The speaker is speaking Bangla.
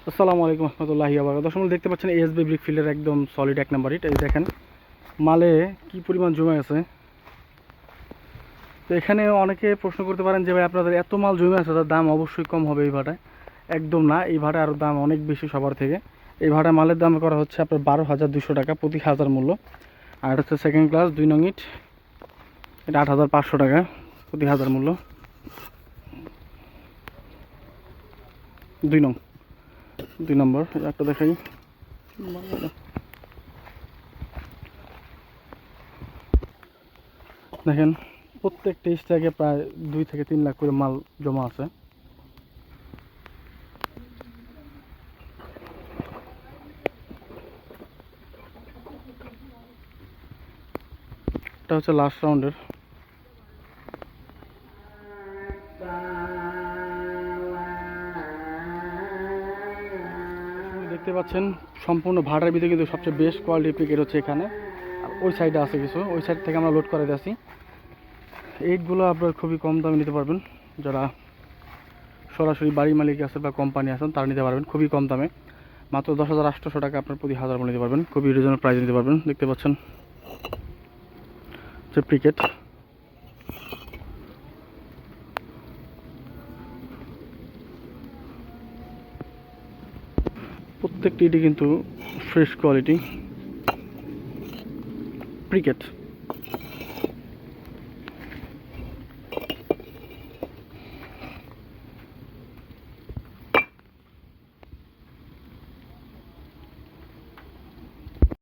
আসসালামু আলাইকুম রহমতুল্লাহি ওয়া বারাকাতুহু। দর্শক দেখতে পাচ্ছেন এসবি ব্রিক ফিল্ডের একদম সলিড এক নাম্বার ইট। এই দেখেন মালে কি পরিমাণ জমে আছে। তো এখানে অনেকে প্রশ্ন করতে পারেন যে ভাই আপনাদের এত মাল জমে আছে, তার দাম অবশ্যই কম হবে এই ভাড়ায়। একদম না, এই ভাড়া আরও দাম অনেক বেশি সবার থেকে। এই ভাড়া মালের দাম করা হচ্ছে আপনার 12,200 টাকা প্রতি হাজার মূল্য। আর এটা হচ্ছে সেকেন্ড ক্লাস 2 নং ইট, এটা 8,500 টাকা প্রতি হাজার মূল্য। 2 নং, 2 নম্বর একটা দেখাই। দেখেন প্রত্যেকটা স্ট্যাকে প্রায় 2 থেকে 3 লাখ করে মাল জমা আছে। এটা হচ্ছে লাস্ট রাউন্ডের। দেখতে পাচ্ছেন সম্পূর্ণ ভাড়ার ভিতরে কিন্তু সবচেয়ে বেস্ট কোয়ালিটির পিকেট হচ্ছে এখানে। আর ওই সাইডে আছে কিছু, ওই সাইড থেকে আমরা লোড করে দিয়েছি। এইটগুলো আপনার খুবই কম দামে নিতে পারবেন, যারা সরাসরি বাড়ি মালিক আছে বা কোম্পানি আছেন তারা নিতে পারবেন খুবই কম দামে। মাত্র 10,800 টাকা আপনার প্রতি হাজার মূল্য নিতে পারবেন, খুবই রিজনেবল প্রাইস নিতে পারবেন। দেখতে পাচ্ছেন যে পিকেট, প্রত্যেকটি ইটি কিন্তু ফ্রেশ কোয়ালিটি ক্রিকেট।